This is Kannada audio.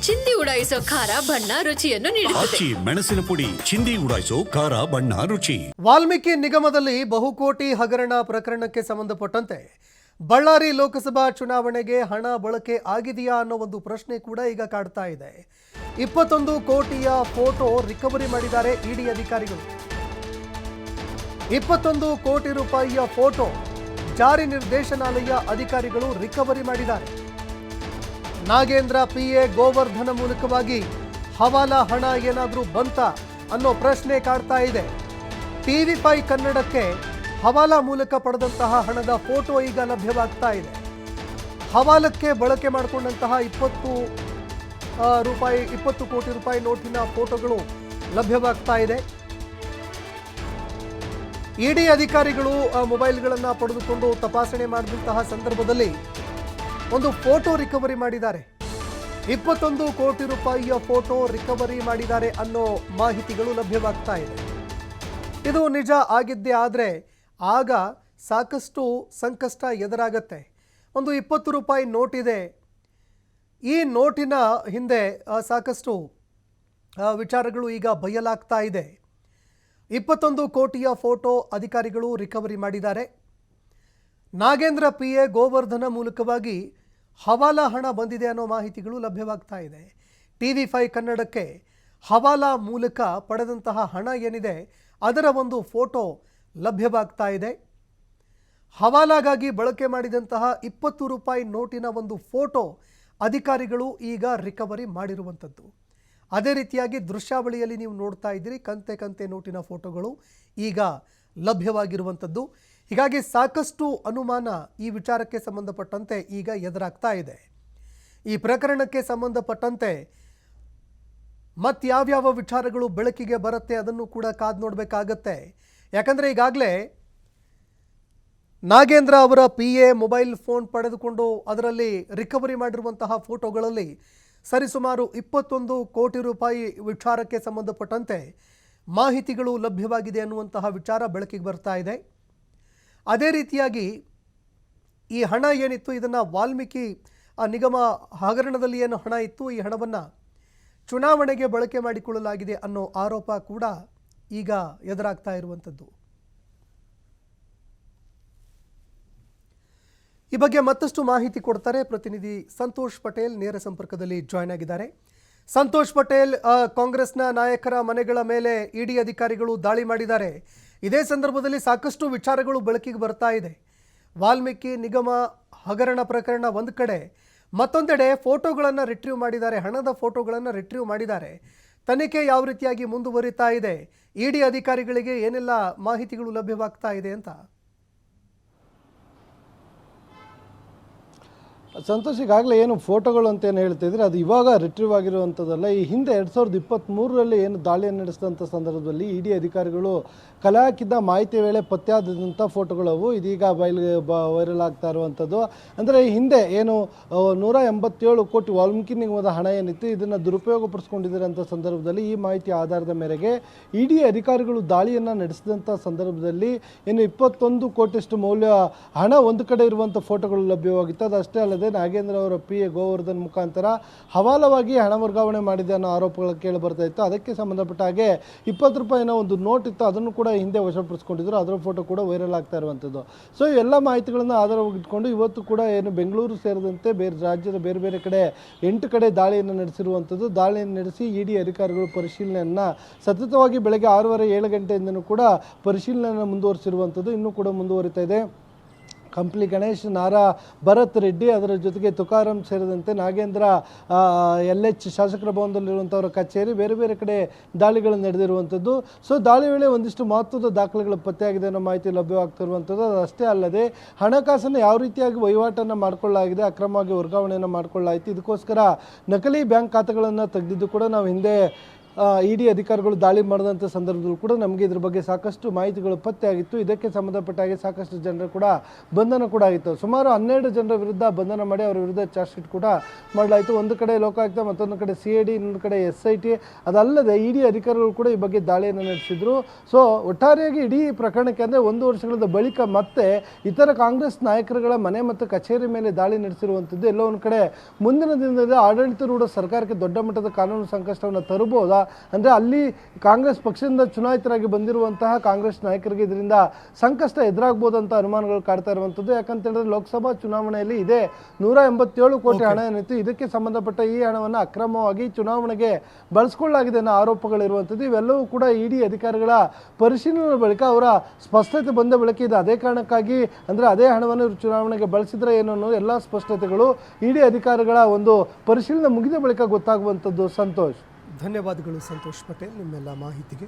ಚಿಂದಿ ಉಡಾಯಿಸೋ ಖಾರ ಬಣ್ಣ ರುಚಿಯನ್ನು ನೀಡುತ್ತದೆ. ಮೆಣಸಿನ ಪುಡಿ ಚಿಂದಿ ಉಡಾಯಿಸೋ ಖಾರ ಬಣ್ಣ ರುಚಿ. ವಾಲ್ಮೀಕಿ ನಿಗಮದಲ್ಲಿ ಬಹುಕೋಟಿ ಹಗರಣ ಪ್ರಕರಣಕ್ಕೆ ಸಂಬಂಧಪಟ್ಟಂತೆ ಬಳ್ಳಾರಿ ಲೋಕಸಭಾ ಚುನಾವಣೆಗೆ ಹಣ ಬಳಕೆ ಆಗಿದೆಯಾ ಅನ್ನೋ ಒಂದು ಪ್ರಶ್ನೆ ಕೂಡ ಈಗ ಕಾಡ್ತಾ ಇದೆ. 21 ಕೋಟಿಯ ಫೋಟೋ ರಿಕವರಿ ಮಾಡಿದ್ದಾರೆ ಇಡಿ ಅಧಿಕಾರಿಗಳು. 21 ಕೋಟಿ ರೂಪಾಯಿಯ ಫೋಟೋ ಜಾರಿ ನಿರ್ದೇಶನಾಲಯ ಅಧಿಕಾರಿಗಳು ರಿಕವರಿ ಮಾಡಿದ್ದಾರೆ. ನಾಗೇಂದ್ರ ಪಿಎ ಗೋವರ್ಧನ ಮೂಲಕವಾಗಿ ಹವಾಲಾ ಹಣ ಏನಾದರೂ ಬಂತ ಅನ್ನೋ ಪ್ರಶ್ನೆ ಕಾಡ್ತಾ ಇದೆ. TV5 ಕನ್ನಡಕ್ಕೆ ಹವಾಲಾ ಮೂಲಕ ಪಡೆದಂತಹ ಹಣದ ಫೋಟೋ ಈಗ ಲಭ್ಯವಾಗ್ತಾ ಇದೆ. ಹವಾಲಕ್ಕೆ ಬಳಕೆ ಮಾಡಿಕೊಂಡಂತಹ 20 ಕೋಟಿ ರೂಪಾಯಿ ನೋಟಿನ ಫೋಟೋಗಳು ಲಭ್ಯವಾಗ್ತಾ ಇದೆ. ಇಡಿ ಅಧಿಕಾರಿಗಳು ಮೊಬೈಲ್ಗಳನ್ನು ಪಡೆದುಕೊಂಡು ತಪಾಸಣೆ ಮಾಡಿದಂತಹ ಸಂದರ್ಭದಲ್ಲಿ ಒಂದು ಫೋಟೋ ರಿಕವರಿ ಮಾಡಿದ್ದಾರೆ. 21 ಕೋಟಿ ರೂಪಾಯಿಯ ಫೋಟೋ ರಿಕವರಿ ಮಾಡಿದ್ದಾರೆ ಅನ್ನೋ ಮಾಹಿತಿಗಳು ಲಭ್ಯವಾಗ್ತಾ ಇದೆ. ಇದು ನಿಜ ಆಗಿದ್ದೇ ಆದರೆ ಆಗ ಸಾಕಷ್ಟು ಸಂಕಷ್ಟ ಎದುರಾಗತ್ತೆ. ಒಂದು 20 ರೂಪಾಯಿ ನೋಟ್ ಇದೆ. ಈ ನೋಟಿನ ಹಿಂದೆ ಸಾಕಷ್ಟು ವಿಚಾರಗಳು ಈಗ ಬಯಲಾಗ್ತಾ ಇದೆ. 21 ಕೋಟಿಯ ಫೋಟೋ ಅಧಿಕಾರಿಗಳು ರಿಕವರಿ ಮಾಡಿದ್ದಾರೆ. ನಾಗೇಂದ್ರ ಪಿಎ ಗೋವರ್ಧನ ಮೂಲಕವಾಗಿ ಹವಾಲಾ ಹಣ ಬಂದಿದೆ ಅನ್ನೋ ಮಾಹಿತಿಗಳು ಲಭ್ಯವಾಗ್ತಾ ಇದೆ. TV5 ಕನ್ನಡಕ್ಕೆ ಹವಾಲಾ ಮೂಲಕ ಪಡೆದಂತಹ ಹಣ ಏನಿದೆ ಅದರ ಒಂದು ಫೋಟೋ ಲಭ್ಯವಾಗ್ತಾ ಇದೆ. ಹವಾಲಾಗಾಗಿ ಬಳಕೆ ಮಾಡಿದಂತಹ 20 ರೂಪಾಯಿ ನೋಟಿನ ಒಂದು ಫೋಟೋ ಅಧಿಕಾರಿಗಳು ಈಗ ರಿಕವರಿ ಮಾಡಿರುವಂಥದ್ದು. ಅದೇ ರೀತಿಯಾಗಿ ದೃಶ್ಯಾವಳಿಯಲ್ಲಿ ನೀವು ನೋಡ್ತಾ ಇದ್ದೀರಿ, ಕಂತೆ ನೋಟಿನ ಫೋಟೋಗಳು ಈಗ ಲಭ್ಯವಾಗಿರುವಂಥದ್ದು. ಹೀಗಾಗಿ ಸಾಕಷ್ಟು ಅನುಮಾನ ಈ ವಿಚಾರಕ್ಕೆ ಸಂಬಂಧಪಟ್ಟಂತೆ ಈಗ ಎದುರಾಗ್ತಾ ಇದೆ. ಈ ಪ್ರಕರಣಕ್ಕೆ ಸಂಬಂಧಪಟ್ಟಂತೆ ಮತ್ಯಾವ್ಯಾವ ವಿಚಾರಗಳು ಬೆಳಕಿಗೆ ಬರುತ್ತೆ ಅದನ್ನು ಕೂಡ ಕಾದು ನೋಡಬೇಕಾಗತ್ತೆ. ಯಾಕಂದರೆ ಈಗಾಗಲೇ ನಾಗೇಂದ್ರ ಅವರ PA ಮೊಬೈಲ್ ಫೋನ್ ಪಡೆದುಕೊಂಡು ಅದರಲ್ಲಿ ರಿಕವರಿ ಮಾಡಿರುವಂತಹ ಫೋಟೋಗಳಲ್ಲಿ ಸರಿಸುಮಾರು 21 ಕೋಟಿ ರೂಪಾಯಿ ವಿಚಾರಕ್ಕೆ ಸಂಬಂಧಪಟ್ಟಂತೆ ಮಾಹಿತಿಗಳು ಲಭ್ಯವಾಗಿದೆ ಅನ್ನುವಂತಹ ವಿಚಾರ ಬೆಳಕಿಗೆ ಬರ್ತಾ ಇದೆ. ಅದೇ ರೀತಿಯಾಗಿ ಈ ಹಣ ಏನಿತ್ತು ಇದನ್ನು ವಾಲ್ಮೀಕಿ ನಿಗಮ ಹಗರಣದಲ್ಲಿ ಏನು ಹಣ ಇತ್ತು ಈ ಹಣವನ್ನು ಚುನಾವಣೆಗೆ ಬಳಕೆ ಮಾಡಿಕೊಳ್ಳಲಾಗಿದೆ ಅನ್ನೋ ಆರೋಪ ಕೂಡ ಈಗ ಎದುರಾಗ್ತಾ ಇರುವಂಥದ್ದು. ಈ ಬಗ್ಗೆ ಮತ್ತಷ್ಟು ಮಾಹಿತಿ ಕೊಡ್ತಾರೆ ಪ್ರತಿನಿಧಿ ಸಂತೋಷ್ ಪಟೇಲ್, ನೇರ ಸಂಪರ್ಕದಲ್ಲಿ ಜಾಯ್ನ್ ಆಗಿದ್ದಾರೆ. ಸಂತೋಷ್ ಪಟೇಲ್, ಕಾಂಗ್ರೆಸ್ನ ನಾಯಕರ ಮನೆಗಳ ಮೇಲೆ ಇಡಿ ಅಧಿಕಾರಿಗಳು ದಾಳಿ ಮಾಡಿದ್ದಾರೆ. ಇದೇ ಸಂದರ್ಭದಲ್ಲಿ ಸಾಕಷ್ಟು ವಿಚಾರಗಳು ಬೆಳಕಿಗೆ ಬರ್ತಾ ಇದೆ. ವಾಲ್ಮೀಕಿ ನಿಗಮ ಹಗರಣ ಪ್ರಕರಣ ಒಂದು ಕಡೆ, ಮತ್ತೊಂದೆಡೆ ಫೋಟೋಗಳನ್ನು ರಿಟ್ರೀವ್ ಮಾಡಿದ್ದಾರೆ, ಹಣದ ಫೋಟೋಗಳನ್ನು ರಿಟ್ರೀವ್ ಮಾಡಿದ್ದಾರೆ. ತನಿಖೆ ಯಾವ ರೀತಿಯಾಗಿ ಮುಂದುವರಿತಾ ಇದೆ, ಇಡಿ ಅಧಿಕಾರಿಗಳಿಗೆ ಏನೆಲ್ಲ ಮಾಹಿತಿಗಳು ಲಭ್ಯವಾಗ್ತಾ ಇದೆ ಅಂತ? ಸಂತೋಷ್, ಈಗಾಗಲೇ ಏನು ಫೋಟೋಗಳು ಅಂತ ಏನು ಹೇಳ್ತಿದ್ರೆ ಅದು ಇವಾಗ ರಿಟ್ರೀವ್ ಆಗಿರುವಂಥದ್ದಲ್ಲ. ಈ ಹಿಂದೆ 2023ರಲ್ಲಿ ಏನು ದಾಳಿಯನ್ನು ನಡೆಸಿದಂಥ ಸಂದರ್ಭದಲ್ಲಿ ಇಡಿ ಅಧಿಕಾರಿಗಳು ಕಲೆ ಹಾಕಿದ್ದ ಮಾಹಿತಿ ವೇಳೆ ಪತ್ತೆಯಾದಂಥ ಫೋಟೋಗಳವು ಇದೀಗ ವೈರಲ್ ಆಗ್ತಾ ಇರುವಂಥದ್ದು. ಅಂದರೆ ಈ ಹಿಂದೆ ಏನು 187 ಕೋಟಿ ವಾಲ್ಮೀಕಿ ನಿಗಮದ ಹಣ ಏನಿತ್ತು ಇದನ್ನು ದುರುಪಯೋಗಪಡಿಸ್ಕೊಂಡಿದ್ದಾರೆ ಅಂತ ಸಂದರ್ಭದಲ್ಲಿ ಈ ಮಾಹಿತಿ ಆಧಾರದ ಮೇರೆಗೆ ಇಡಿ ಅಧಿಕಾರಿಗಳು ದಾಳಿಯನ್ನು ನಡೆಸಿದಂಥ ಸಂದರ್ಭದಲ್ಲಿ ಏನು 21 ಕೋಟಿಯಷ್ಟು ಮೌಲ್ಯ ಹಣ ಒಂದು ಕಡೆ ಇರುವಂಥ ಫೋಟೋಗಳು ಲಭ್ಯವಾಗಿತ್ತು. ಅದಷ್ಟೇ ಅಲ್ಲದೆ ನಾಗೇಂದ್ರ ಅವರ PA ಗೋವರ್ಧನ್ ಮುಖಾಂತರ ಹವಾಲವಾಗಿ ಹಣ ವರ್ಗಾವಣೆ ಮಾಡಿದೆ ಅನ್ನೋ ಆರೋಪಗಳು ಕೇಳಿ ಬರ್ತಾ ಇತ್ತು. ಅದಕ್ಕೆ ಸಂಬಂಧಪಟ್ಟ ಹಾಗೆ 20 ರೂಪಾಯಿನ ಒಂದು ನೋಟ್ ಇತ್ತು, ಅದನ್ನು ಕೂಡ ಹಿಂದೆ ವಶಪಡಿಸ್ಕೊಂಡಿದ್ರು. ಅದರ ಫೋಟೋ ಕೂಡ ವೈರಲ್ ಆಗ್ತಾ ಇರುವಂಥದ್ದು. ಸೊ ಎಲ್ಲ ಮಾಹಿತಿಗಳನ್ನು ಆಧಾರವಾಗಿಟ್ಕೊಂಡು ಇವತ್ತು ಕೂಡ ಏನು ಬೆಂಗಳೂರು ಸೇರಿದಂತೆ ರಾಜ್ಯದ ಬೇರೆ ಬೇರೆ ಕಡೆ 8 ಕಡೆ ದಾಳಿಯನ್ನು ನಡೆಸಿರುವಂಥದ್ದು. ದಾಳಿಯನ್ನು ನಡೆಸಿ ಇಡಿ ಅಧಿಕಾರಿಗಳು ಪರಿಶೀಲನೆಯನ್ನು ಸತತವಾಗಿ ಬೆಳಗ್ಗೆ 6:30-7 ಗಂಟೆಯಿಂದನೂ ಕೂಡ ಪರಿಶೀಲನೆಯನ್ನು ಮುಂದುವರಿಸಿರುವಂಥದ್ದು ಇನ್ನೂ ಕೂಡ ಮುಂದುವರಿತಾ ಇದೆ. ಕಂಪ್ಲಿ ಗಣೇಶ್, ನಾರಾ ಭರತ್ ರೆಡ್ಡಿ, ಅದರ ಜೊತೆಗೆ ತುಕಾರಾಮ್ ಸೇರಿದಂತೆ ನಾಗೇಂದ್ರ LH ಶಾಸಕರ ಭವನದಲ್ಲಿರುವಂಥವರ ಕಚೇರಿ, ಬೇರೆ ಬೇರೆ ಕಡೆ ದಾಳಿಗಳು ನಡೆದಿರುವಂಥದ್ದು. ಸೊ ದಾಳಿ ವೇಳೆ ಒಂದಿಷ್ಟು ಮಹತ್ವದ ದಾಖಲೆಗಳು ಪತ್ತೆಯಾಗಿದೆ ಅನ್ನೋ ಮಾಹಿತಿ ಲಭ್ಯವಾಗ್ತಿರುವಂಥದ್ದು. ಅದಷ್ಟೇ ಅಲ್ಲದೆ ಹಣಕಾಸನ್ನು ಯಾವ ರೀತಿಯಾಗಿ ವಹಿವಾಟನ್ನು ಮಾಡಿಕೊಳ್ಳಲಾಗಿದೆ, ಅಕ್ರಮವಾಗಿ ವರ್ಗಾವಣೆಯನ್ನು ಮಾಡಿಕೊಳ್ಳಲಾಯಿತು, ಇದಕ್ಕೋಸ್ಕರ ನಕಲಿ ಬ್ಯಾಂಕ್ ಖಾತೆಗಳನ್ನು ತೆಗೆದಿದ್ದು ಕೂಡ ನಾವು ಹಿಂದೆ ಇಡಿ ಅಧಿಕಾರಿಗಳು ದಾಳಿ ಮಾಡಿದಂಥ ಸಂದರ್ಭದಲ್ಲೂ ಕೂಡ ನಮಗೆ ಇದ್ರ ಬಗ್ಗೆ ಸಾಕಷ್ಟು ಮಾಹಿತಿಗಳು ಪತ್ತೆ ಆಗಿತ್ತು. ಇದಕ್ಕೆ ಸಂಬಂಧಪಟ್ಟ ಹಾಗೆ ಸಾಕಷ್ಟು ಜನರು ಕೂಡ ಬಂಧನ ಕೂಡ ಆಗಿತ್ತು. ಸುಮಾರು 12 ಜನರ ವಿರುದ್ಧ ಬಂಧನ ಮಾಡಿ ಅವರ ವಿರುದ್ಧ ಚಾರ್ಜ್ ಶೀಟ್ ಕೂಡ ಮಾಡಲಾಯಿತು. ಒಂದು ಕಡೆ ಲೋಕಾಯುಕ್ತ, ಮತ್ತೊಂದು ಕಡೆ CID, ಇನ್ನೊಂದು ಕಡೆ SIT. ಅದಲ್ಲದೆ ಇಡಿ ಅಧಿಕಾರಿಗಳು ಕೂಡ ಈ ಬಗ್ಗೆ ದಾಳಿಯನ್ನು ನಡೆಸಿದ್ರು. ಸೊ ಒಟ್ಟಾರೆಯಾಗಿ ಇಡೀ ಪ್ರಕರಣಕ್ಕೆ ಅಂದರೆ 1 ವರ್ಷಗಳ ಬಳಿಕ ಮತ್ತೆ ಇತರ ಕಾಂಗ್ರೆಸ್ ನಾಯಕರುಗಳ ಮನೆ ಮತ್ತು ಕಚೇರಿ ಮೇಲೆ ದಾಳಿ ನಡೆಸಿರುವಂಥದ್ದು ಎಲ್ಲೋ ಒಂದು ಕಡೆ ಮುಂದಿನ ದಿನದಲ್ಲಿ ಆಡಳಿತಾರೂಢ ಸರ್ಕಾರಕ್ಕೆ ದೊಡ್ಡ ಮಟ್ಟದ ಕಾನೂನು ಸಂಕಷ್ಟವನ್ನು ತರಬಹುದಾ? ಅಂದರೆ ಅಲ್ಲಿ ಕಾಂಗ್ರೆಸ್ ಪಕ್ಷದಿಂದ ಚುನಾಯಿತರಾಗಿ ಬಂದಿರುವಂತಹ ಕಾಂಗ್ರೆಸ್ ನಾಯಕರಿಗೆ ಇದರಿಂದ ಸಂಕಷ್ಟ ಎದುರಾಗಬಹುದಂತ ಅನುಮಾನಗಳು ಕಾಡ್ತಾ ಇರುವಂಥದ್ದು. ಯಾಕಂತ ಹೇಳಿದ್ರೆ ಲೋಕಸಭಾ ಚುನಾವಣೆಯಲ್ಲಿ ಇದೇ 187 ಕೋಟಿ ಹಣ ಏನಿತ್ತು, ಇದಕ್ಕೆ ಸಂಬಂಧಪಟ್ಟ ಈ ಹಣವನ್ನು ಅಕ್ರಮವಾಗಿ ಚುನಾವಣೆಗೆ ಬಳಸಿಕೊಳ್ಳಲಾಗಿದೆ ಅನ್ನೋ ಆರೋಪಗಳಿರುವಂಥದ್ದು. ಇವೆಲ್ಲವೂ ಕೂಡ ಇಡಿ ಅಧಿಕಾರಿಗಳ ಪರಿಶೀಲನೆ ಬಳಿಕ ಅವರ ಸ್ಪಷ್ಟತೆ ಬಂದ ಬಳಿಕ ಇದು ಅದೇ ಕಾರಣಕ್ಕಾಗಿ ಅಂದರೆ ಅದೇ ಹಣವನ್ನು ಇವರು ಚುನಾವಣೆಗೆ ಬಳಸಿದ್ರೆ ಏನು ಅನ್ನೋ ಎಲ್ಲ ಸ್ಪಷ್ಟತೆಗಳು ಇಡಿ ಅಧಿಕಾರಿಗಳ ಒಂದು ಪರಿಶೀಲನೆ ಮುಗಿದ ಬಳಿಕ ಗೊತ್ತಾಗುವಂಥದ್ದು. ಸಂತೋಷ್, ಧನ್ಯವಾದಗಳು ಸಂತೋಷ್ ಪಟೇಲ್ ನಿಮ್ಮೆಲ್ಲ ಮಾಹಿತಿಗೆ.